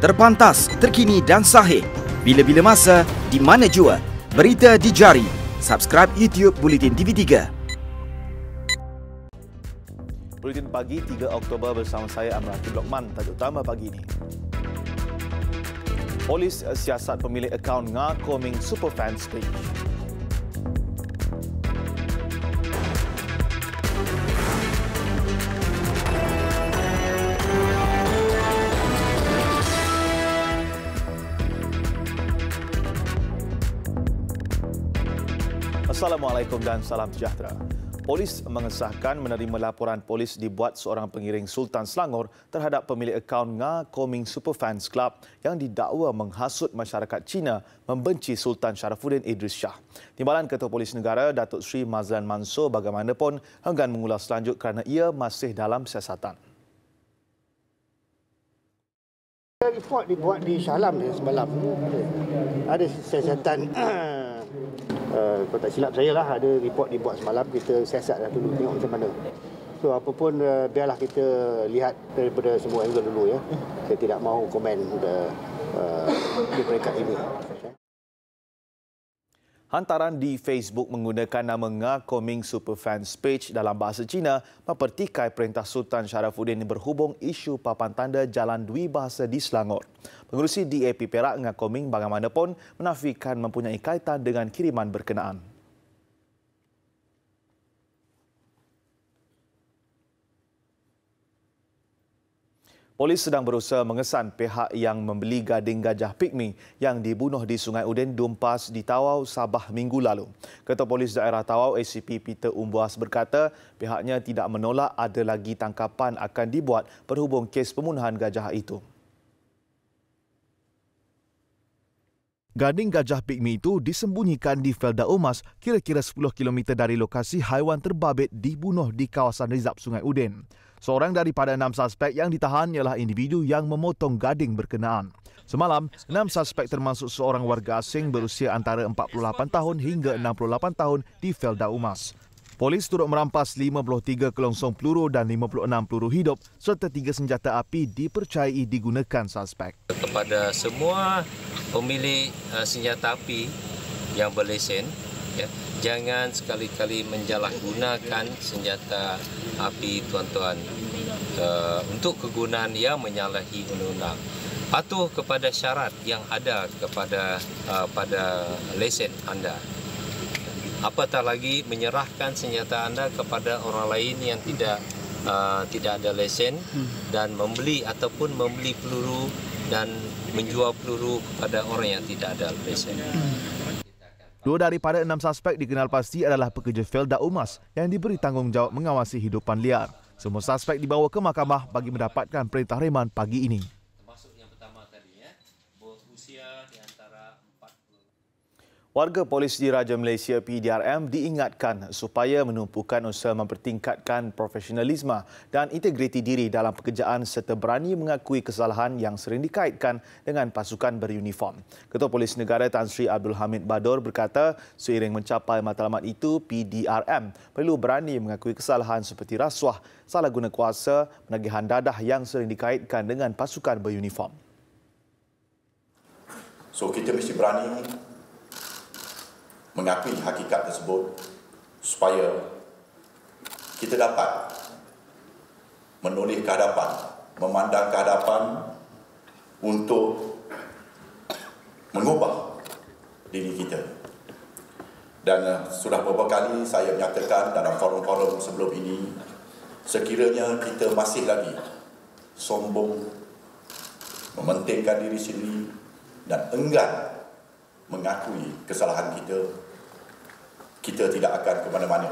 Terpantas, terkini dan sahih. Bila-bila masa, di mana jua. Berita di jari. Subscribe YouTube Bulletin TV3. Bulletin pagi 3 Oktober bersama saya Amran Lokman. Tajuk utama pagi ini. Polis siasat pemilik akaun Nga-Koming Superfans page. Assalamualaikum dan salam sejahtera. Polis mengesahkan menerima laporan polis dibuat seorang pengiring Sultan Selangor terhadap pemilik akaun Nga-Koming Superfans Club yang didakwa menghasut masyarakat Cina membenci Sultan Sharafuddin Idris Shah. Timbalan Ketua Polis Negara Datuk Seri Mazlan Mansor bagaimanapun enggan mengulas lanjut kerana ia masih dalam siasatan. Report dibuat di Shahlam dia semalam. Ada siasatan. Kalau tak silap saya lah, ada report dibuat semalam. Kita siasat dah dulu, tengok macam mana. So apapun biarlah kita lihat daripada semua angle dulu ya. Saya tidak mahu komen di peringkat ini. Hantaran di Facebook menggunakan nama Nga-Koming Superfans page dalam bahasa Cina mempertikai perintah Sultan Sharafuddin berhubung isu papan tanda Jalan Dwi Bahasa di Selangor. Pengerusi DAP Perak Nga-Koming bagaimanapun menafikan mempunyai kaitan dengan kiriman berkenaan. Polis sedang berusaha mengesan pihak yang membeli gading gajah pigmi yang dibunuh di Sungai Udin, Dumpas di Tawau, Sabah minggu lalu. Ketua Polis Daerah Tawau ACP Peter Umbuas berkata pihaknya tidak menolak ada lagi tangkapan akan dibuat berhubung kes pembunuhan gajah itu. Gading gajah pigmi itu disembunyikan di Felda Umas, kira-kira 10 km dari lokasi haiwan terbabit dibunuh di kawasan Rizab Sungai Udin. Seorang daripada 6 suspek yang ditahan ialah individu yang memotong gading berkenaan. Semalam, 6 suspek termasuk seorang warga asing berusia antara 48 tahun hingga 68 tahun di Felda Umas. Polis turut merampas 53 kelongsong peluru dan 56 peluru hidup serta 3 senjata api dipercayai digunakan suspek. Kepada semua pemilik senjata api yang berlesen, ya, jangan sekali-kali menjalahgunakan senjata api tuan-tuan untuk kegunaan yang menyalahi undang-undang. Patuh kepada syarat yang ada kepada pada lesen anda. Apatah lagi menyerahkan senjata anda kepada orang lain yang tidak ada lesen dan membeli peluru dan menjual peluru kepada orang yang tidak ada lesen. 2 daripada 6 suspek dikenal pasti adalah pekerja Felda Umas yang diberi tanggungjawab mengawasi hidupan liar. Semua suspek dibawa ke mahkamah bagi mendapatkan perintah reman pagi ini. Warga polis di Raja Malaysia PDRM diingatkan supaya menumpukan usaha mempertingkatkan profesionalisme dan integriti diri dalam pekerjaan serta berani mengakui kesalahan yang sering dikaitkan dengan pasukan beruniform. Ketua Polis Negara Tan Sri Abdul Hamid Badur berkata seiring mencapai matlamat itu, PDRM perlu berani mengakui kesalahan seperti rasuah, salah guna kuasa, penagihan dadah yang sering dikaitkan dengan pasukan beruniform. So kita mesti berani mengakui hakikat tersebut supaya kita dapat menoleh ke hadapan, memandang ke hadapan untuk mengubah diri kita. Dan sudah beberapa kali saya menyatakan dalam forum-forum sebelum ini, sekiranya kita masih lagi sombong, mementingkan diri sendiri dan enggan mengakui kesalahan kita tidak akan ke mana-mana.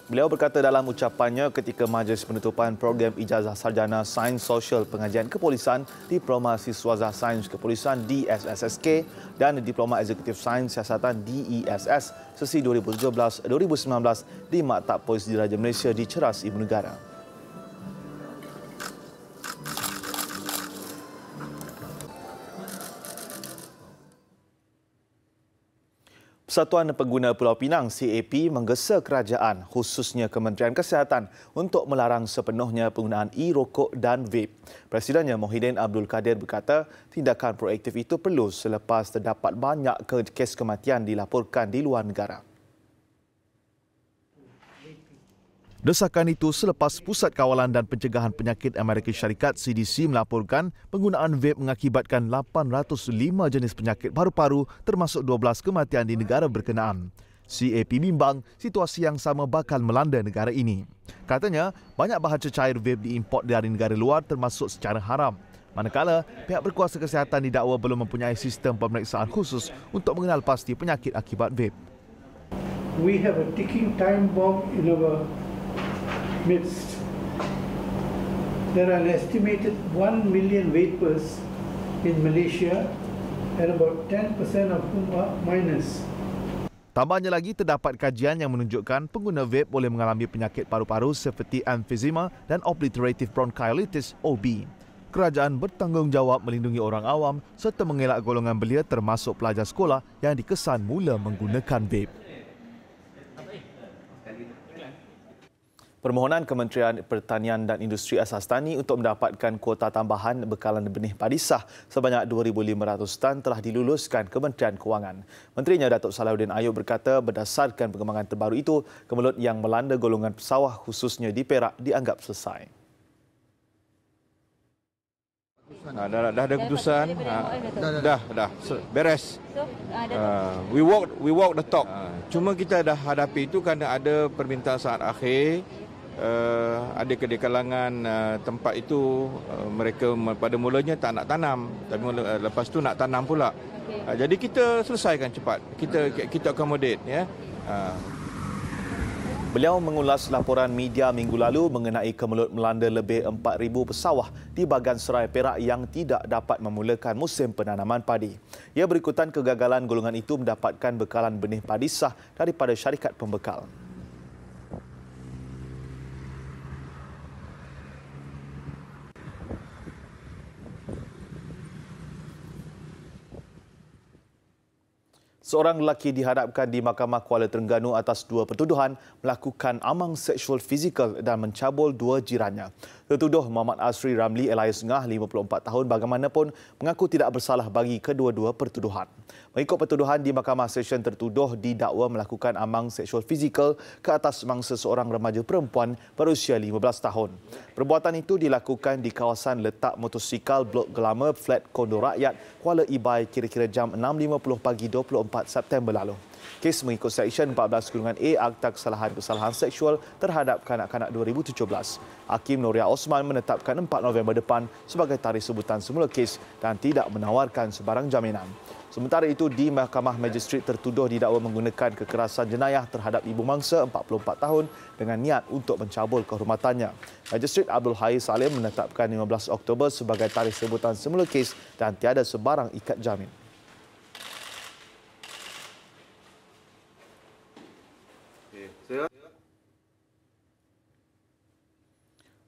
Beliau berkata dalam ucapannya ketika majlis penutupan program Ijazah Sarjana Sains Sosial Pengajian Kepolisan, Diploma Siswazah Sains Kepolisan DSSSK dan Diploma Eksekutif Sains Siasatan DESS sesi 2017-2019 di Maktab Polis Diraja Malaysia di Ceras Ibu Negara. Persatuan Pengguna Pulau Pinang CAP menggesa kerajaan khususnya Kementerian Kesihatan untuk melarang sepenuhnya penggunaan e-rokok dan vape. Presidennya Mohidin Abdul Kadir berkata tindakan proaktif itu perlu selepas terdapat banyak kes kematian dilaporkan di luar negara. Desakan itu selepas Pusat Kawalan dan Pencegahan Penyakit Amerika Syarikat CDC melaporkan penggunaan vape mengakibatkan 805 jenis penyakit paru-paru termasuk 12 kematian di negara berkenaan. CAP bimbang situasi yang sama bakal melanda negara ini. Katanya, banyak bahan cecair vape diimport dari negara luar termasuk secara haram. Manakala, pihak berkuasa kesihatan didakwa belum mempunyai sistem pemeriksaan khusus untuk mengenal pasti penyakit akibat vape. We have a ticking time bomb in our midst. There are an estimated 1 million vapers in Malaysia and about 10% of whom are minors. Tambahnya lagi, terdapat kajian yang menunjukkan pengguna vape boleh mengalami penyakit paru-paru seperti emphysema dan obliterative bronchiolitis OB. Kerajaan bertanggungjawab melindungi orang awam serta mengelak golongan belia termasuk pelajar sekolah yang dikesan mula menggunakan vape. Permohonan Kementerian Pertanian dan Industri Asas Tani untuk mendapatkan kuota tambahan bekalan benih padi sah sebanyak 2,500 tan telah diluluskan Kementerian Kewangan. Menterinya Datuk Salahuddin Ayub berkata berdasarkan perkembangan terbaru itu, kemelut yang melanda golongan pesawah khususnya di Perak dianggap selesai. Dah ada keputusan, dah beres. We walk the talk. Cuma kita dah hadapi itu kerana ada permintaan saat akhir. Ada di kalangan tempat itu mereka pada mulanya tak nak tanam, tapi lepas tu nak tanam pula. Jadi kita selesaikan cepat. Kita accommodate ya. Beliau mengulas laporan media minggu lalu mengenai kemelut melanda lebih 4,000 pesawah di bahagian Serai Perak yang tidak dapat memulakan musim penanaman padi. Ia berikutan kegagalan golongan itu mendapatkan bekalan benih padi sah daripada syarikat pembekal. Seorang lelaki dihadapkan di Mahkamah Kuala Terengganu atas 2 pertuduhan melakukan amang seksual fizikal dan mencabul 2 jirannya. Tertuduh Muhammad Asri Ramli Elias Ngah, 54 tahun, bagaimanapun mengaku tidak bersalah bagi kedua-dua pertuduhan. Mengikut pertuduhan di Mahkamah Session, tertuduh didakwa melakukan amang seksual fizikal ke atas mangsa seorang remaja perempuan berusia 15 tahun. Perbuatan itu dilakukan di kawasan letak motosikal Blok Glamour, Flat Kondo Rakyat, Kuala Ibai kira-kira jam 6.50 pagi 24 September lalu. Kes mengikut Seksyen 14-A Akta Kesalahan Seksual terhadap kanak-kanak 2017. Hakim Noria Osman menetapkan 4 November depan sebagai tarikh sebutan semula kes dan tidak menawarkan sebarang jaminan. Sementara itu, di Mahkamah Magistrate, tertuduh didakwa menggunakan kekerasan jenayah terhadap ibu mangsa 44 tahun dengan niat untuk mencabul kehormatannya. Magistrate Abdul Hai Salim menetapkan 15 Oktober sebagai tarikh sebutan semula kes dan tiada sebarang ikat jamin.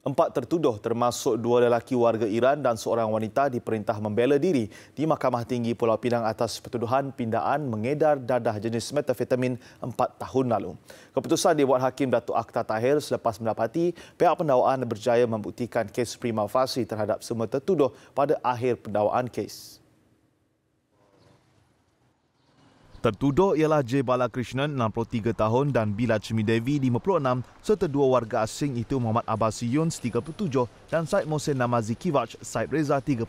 Empat tertuduh termasuk 2 lelaki warga Iran dan seorang wanita diperintah membela diri di Mahkamah Tinggi Pulau Pinang atas pertuduhan pindaan mengedar dadah jenis metafetamin 4 tahun lalu. Keputusan dibuat Hakim Datuk Akhtar Tahir selepas mendapati pihak pendakwaan berjaya membuktikan kes prima facie terhadap semua tertuduh pada akhir pendakwaan kes. Tertuduh ialah J. Balakrishnan, 63 tahun dan Bila Chmi Devi, 56 serta 2 warga asing itu Muhammad Abbasi Yuns, 37 dan Said Mohsen Namazi Kivaj, Said Reza, 31.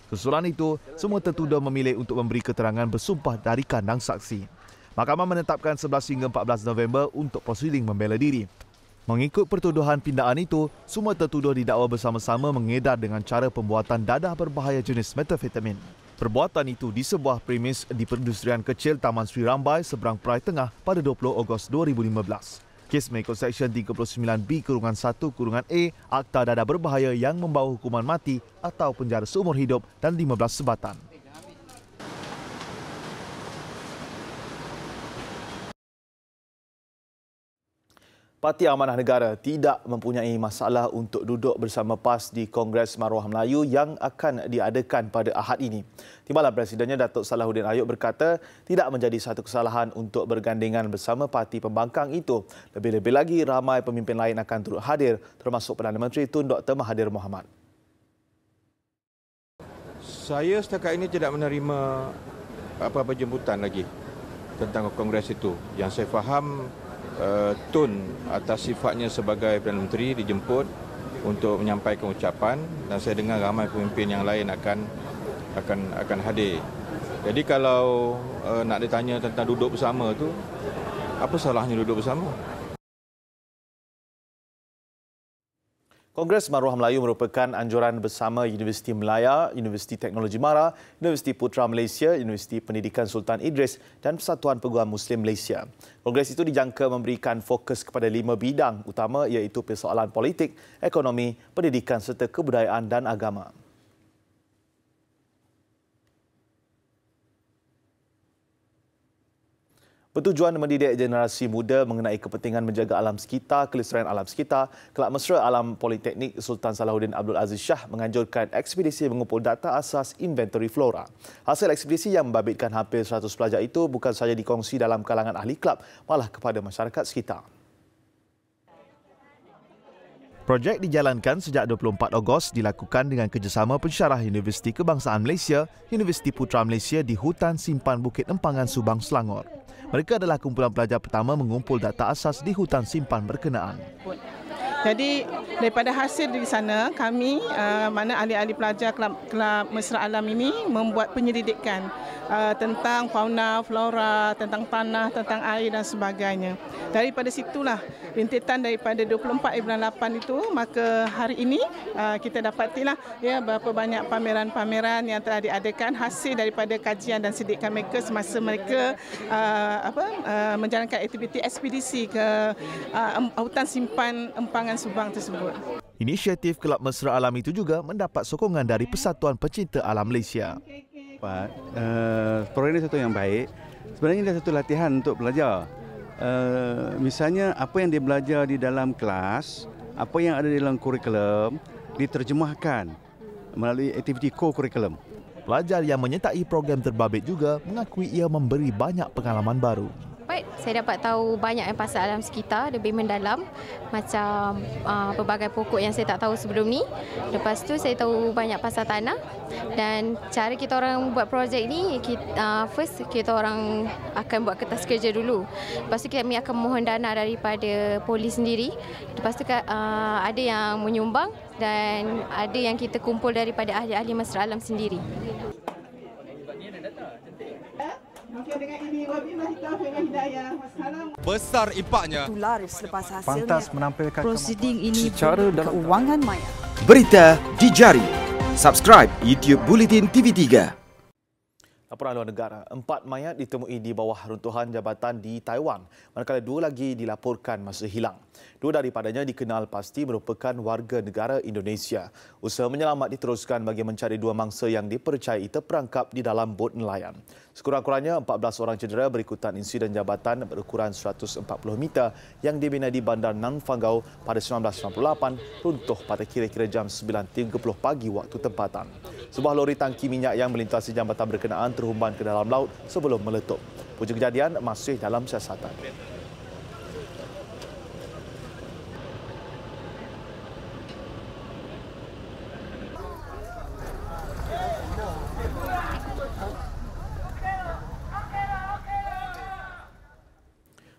Susulan itu, semua tertuduh memilih untuk memberi keterangan bersumpah dari kandang saksi. Mahkamah menetapkan 11 hingga 14 November untuk prosiding membela diri. Mengikut pertuduhan pindaan itu, semua tertuduh didakwa bersama-sama mengedar dengan cara pembuatan dadah berbahaya jenis metafetamin. Perbuatan itu di sebuah premis di perindustrian kecil Taman Sri Rambai, seberang Perai Tengah pada 20 Ogos 2015. Kes mengikut Seksyen 39B-1-A Akta Dadah Berbahaya yang membawa hukuman mati atau penjara seumur hidup dan 15 sebatan. Parti Amanah Negara tidak mempunyai masalah untuk duduk bersama PAS di Kongres Maruah Melayu yang akan diadakan pada Ahad ini. Timbalan Presidennya Datuk Salahuddin Ayub berkata tidak menjadi satu kesalahan untuk bergandengan bersama parti pembangkang itu. Lebih-lebih lagi, ramai pemimpin lain akan turut hadir, termasuk Perdana Menteri Tun Dr. Mahathir Mohamad. Saya setakat ini tidak menerima apa-apa jemputan lagi tentang kongres itu. Yang saya faham, Tun atas sifatnya sebagai Perdana Menteri dijemput untuk menyampaikan ucapan dan saya dengar ramai pemimpin yang lain akan hadir. Jadi kalau nak ditanya tentang duduk bersama tu, apa salahnya duduk bersama? Kongres Maruah Melayu merupakan anjuran bersama Universiti Melaya, Universiti Teknologi Mara, Universiti Putra Malaysia, Universiti Pendidikan Sultan Idris dan Persatuan Peguam Muslim Malaysia. Kongres itu dijangka memberikan fokus kepada 5 bidang utama iaitu persoalan politik, ekonomi, pendidikan serta kebudayaan dan agama. Bertujuan mendidik generasi muda mengenai kepentingan menjaga alam sekitar, kelestarian alam sekitar, Kelab Mesra Alam Politeknik Sultan Salahuddin Abdul Aziz Shah menganjurkan ekspedisi mengumpul data asas inventory flora. Hasil ekspedisi yang membabitkan hampir 100 pelajar itu bukan sahaja dikongsi dalam kalangan ahli kelab, malah kepada masyarakat sekitar. Projek dijalankan sejak 24 Ogos dilakukan dengan kerjasama pensyarah Universiti Kebangsaan Malaysia, Universiti Putra Malaysia di Hutan Simpan Bukit Empangan, Subang, Selangor. Mereka adalah kumpulan pelajar pertama mengumpul data asas di hutan simpan berkenaan. Jadi daripada hasil di sana, kami mana ahli-ahli pelajar Kelab Mesra Alam ini membuat penyelidikan tentang fauna, flora, tentang tanah, tentang air dan sebagainya. Daripada situlah rintitan daripada 24 bulan 8 itu, maka hari ini kita dapatilah ya berapa banyak pameran-pameran yang telah diadakan hasil daripada kajian dan selidikan mereka semasa mereka menjalankan aktiviti ekspedisi ke hutan simpan Empangan Subang tersebut. Inisiatif Kelab Mesra Alam itu juga mendapat sokongan dari Persatuan Pencinta Alam Malaysia. Program ini satu yang baik. Sebenarnya ini satu latihan untuk pelajar. Misalnya apa yang dia belajar di dalam kelas, apa yang ada di dalam kurikulum diterjemahkan melalui aktiviti co-kurikulum. Pelajar yang menyertai program terbabit juga mengakui ia memberi banyak pengalaman baru. Saya dapat tahu banyak yang pasal alam sekitar, lebih mendalam, macam pelbagai pokok yang saya tak tahu sebelum ni. Lepas tu saya tahu banyak pasal tanah dan cara kita orang buat projek ni, first kita orang akan buat kertas kerja dulu. Lepas tu kami akan mohon dana daripada polis sendiri. Lepas tu ada yang menyumbang dan ada yang kita kumpul daripada ahli-ahli mesra alam sendiri. Besar impaknya. Pantas menampilkan prosiding ini secara keuangan maya. Berita di jari. Subscribe YouTube Bulletin TV3. Laporan luar negara, 4 mayat ditemui di bawah runtuhan jabatan di Taiwan, manakala 2 lagi dilaporkan masih hilang. 2 daripadanya dikenal pasti merupakan warga negara Indonesia. Usaha menyelamat diteruskan bagi mencari 2 mangsa yang dipercayai terperangkap di dalam bot nelayan. Sekurang-kurangnya 14 orang cedera berikutan insiden jabatan berukuran 140 meter yang dibina di Bandar Nang Fangau pada 1998 runtuh pada kira-kira jam 9.30 pagi waktu tempatan. Sebuah lori tangki minyak yang melintasi jambatan berkenaan terhumban ke dalam laut sebelum meletup. Punca kejadian masih dalam siasatan.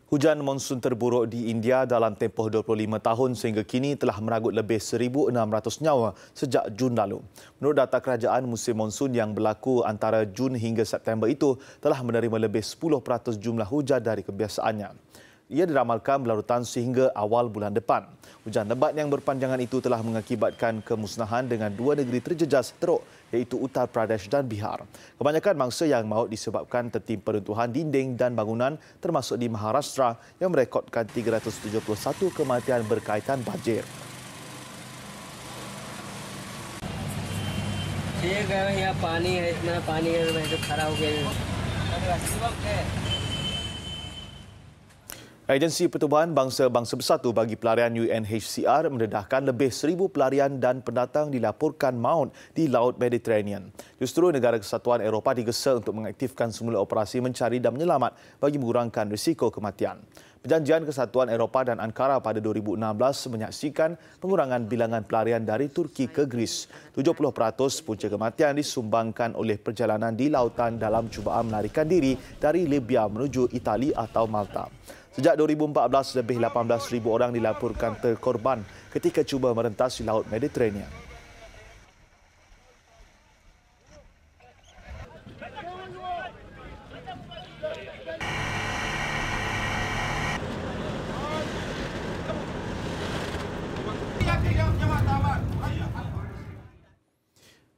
Hujan monsun terburuk di India dalam tempoh 25 tahun sehingga kini telah meragut lebih 1,600 nyawa sejak Jun lalu. Menurut data kerajaan, musim monsun yang berlaku antara Jun hingga September itu telah menerima lebih 10% jumlah hujan dari kebiasaannya. Ia diramalkan berlarutan sehingga awal bulan depan. Hujan lebat yang berpanjangan itu telah mengakibatkan kemusnahan dengan 2 negeri terjejas teruk iaitu Uttar Pradesh dan Bihar. Kebanyakan mangsa yang maut disebabkan tertimpa runtuhan dinding dan bangunan termasuk di Maharashtra yang merekodkan 371 kematian berkaitan banjir. Agensi Pertubuhan Bangsa-Bangsa Bersatu bagi Pelarian UNHCR mendedahkan lebih 1,000 pelarian dan pendatang dilaporkan maut di Laut Mediterranean. Justru negara Kesatuan Eropah digesa untuk mengaktifkan semula operasi mencari dan menyelamat bagi mengurangkan risiko kematian. Perjanjian Kesatuan Eropah dan Ankara pada 2016 menyaksikan pengurangan bilangan pelarian dari Turki ke Greece. 70% punca kematian disumbangkan oleh perjalanan di lautan dalam cubaan melarikan diri dari Libya menuju Itali atau Malta. Sejak 2014, lebih 18,000 orang dilaporkan terkorban ketika cuba merentasi Laut Mediterranean.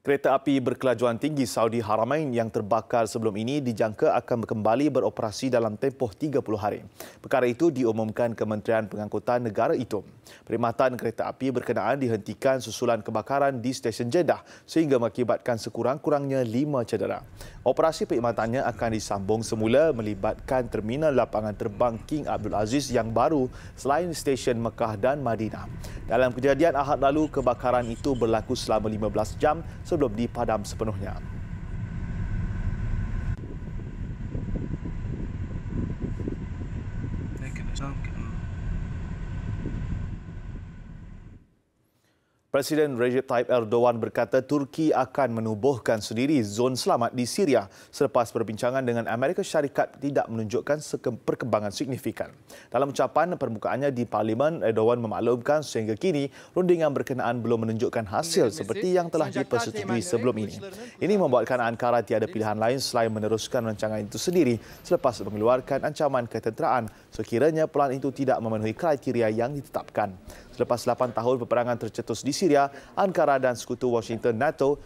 Kereta api berkelajuan tinggi Saudi Haramain yang terbakar sebelum ini dijangka akan kembali beroperasi dalam tempoh 30 hari. Perkara itu diumumkan Kementerian Pengangkutan Negara itu. Perkhidmatan kereta api berkenaan dihentikan susulan kebakaran di stesen Jeddah sehingga mengakibatkan sekurang-kurangnya 5 cedera. Operasi perkhidmatannya akan disambung semula melibatkan terminal lapangan terbang King Abdul Aziz yang baru selain stesen Mekah dan Madinah. Dalam kejadian Ahad lalu, kebakaran itu berlaku selama 15 jam sebelum dipadam sepenuhnya. Presiden Recep Tayyip Erdogan berkata Turki akan menubuhkan sendiri zon selamat di Syria selepas perbincangan dengan Amerika Syarikat tidak menunjukkan perkembangan signifikan. Dalam ucapan permukaannya di Parlimen, Erdogan memaklumkan sehingga kini rundingan berkenaan belum menunjukkan hasil seperti yang telah dipersetujui sebelum ini. Ini membuatkan Ankara tiada pilihan lain selain meneruskan rancangan itu sendiri selepas mengeluarkan ancaman ketenteraan sekiranya pelan itu tidak memenuhi kriteria yang ditetapkan. Selepas 8 tahun peperangan tercetus di Syria, Ankara dan sekutu Washington NATO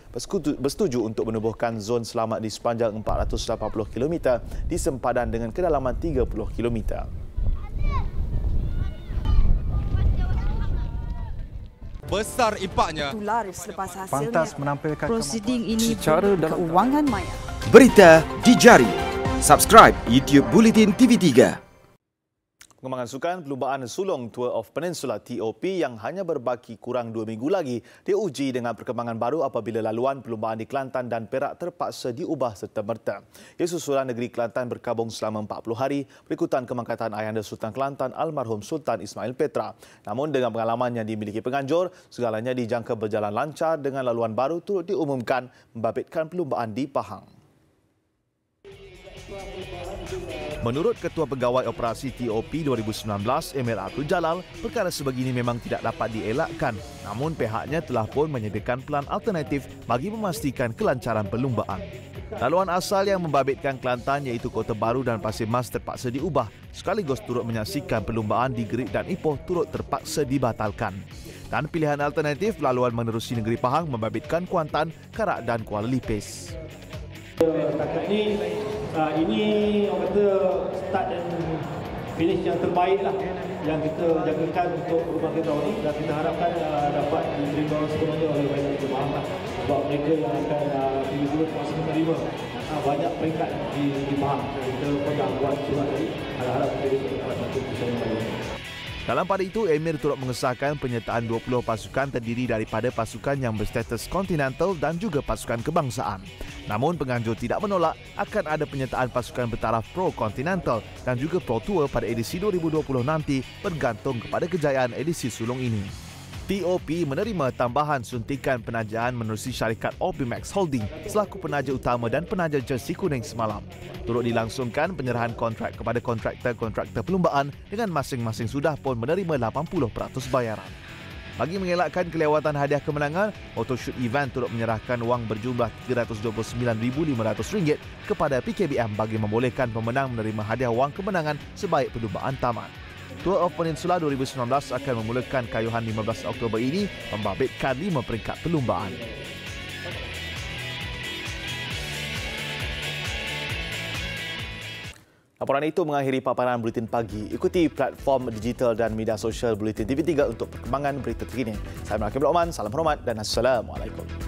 bersetuju untuk menubuhkan zon selamat di sepanjang 480 km di sempadan dengan kedalaman 30 km. Besar impaknya. Selepas hasilnya, pantas menampilkan prosiding ini secara dan kewangan maya. Berita di jari. Subscribe YouTube Bulletin TV3. Pengembangan sukan perlumbaan sulung Tour of Peninsula TOP yang hanya berbaki kurang 2 minggu lagi diuji dengan perkembangan baru apabila laluan perlumbaan di Kelantan dan Perak terpaksa diubah serta-merta. Ia susulan negeri Kelantan berkabung selama 40 hari berikutan kemangkatan Ayahanda Sultan Kelantan almarhum Sultan Ismail Petra. Namun dengan pengalaman yang dimiliki penganjur, segalanya dijangka berjalan lancar dengan laluan baru turut diumumkan membabitkan perlumbaan di Pahang. Menurut Ketua Pegawai Operasi TOP 2019, Emir Abdul Jalal, perkara sebegini memang tidak dapat dielakkan. Namun pihaknya telah pun menyediakan pelan alternatif bagi memastikan kelancaran perlumbaan. Laluan asal yang membabitkan Kelantan iaitu Kota Baru dan Pasir Mas terpaksa diubah, sekaligus turut menyaksikan perlumbaan di Gerik dan Ipoh turut terpaksa dibatalkan. Dan pilihan alternatif laluan menerusi negeri Pahang membabitkan Kuantan, Karak dan Kuala Lipis. Setakat ini orang kata start dan finish yang terbaik lah yang kita jagakan untuk perubahan kita ini, dan kita harapkan dapat diterima sepenuhnya oleh banyak jemaah lah. Sebab mereka yang akan pergi dulu masih menerima banyak peringkat di Pahang. Kita pun dah buat surat tadi, harap kita dapat satu keputusan yang baik. Dalam pada itu, Emir turut mengesahkan penyertaan 20 pasukan terdiri daripada pasukan yang berstatus kontinental dan juga pasukan kebangsaan. Namun penganjur tidak menolak akan ada penyertaan pasukan bertaraf pro-kontinental dan juga pro-tour pada edisi 2020 nanti bergantung kepada kejayaan edisi sulung ini. TOP menerima tambahan suntikan penajaan menerusi syarikat OBMAX Holding selaku penaja utama dan penaja jersey kuning semalam. Turut dilangsungkan penyerahan kontrak kepada kontraktor-kontraktor perlumbaan dengan masing-masing sudah pun menerima 80% bayaran. Bagi mengelakkan kelewatan hadiah kemenangan, Autoshoot Event turut menyerahkan wang berjumlah RM329,500 kepada PKBM bagi membolehkan pemenang menerima hadiah wang kemenangan sebaik perlumbaan tamat. Tour of Peninsula 2019 akan memulakan kayuhan 15 Oktober ini membabitkan 5 peringkat perlumbaan. Laporan itu mengakhiri paparan Buletin Pagi. Ikuti platform digital dan media sosial Buletin TV3 untuk perkembangan berita terkini. Saya Melaki Abdul Rahman, salam hormat dan Assalamualaikum.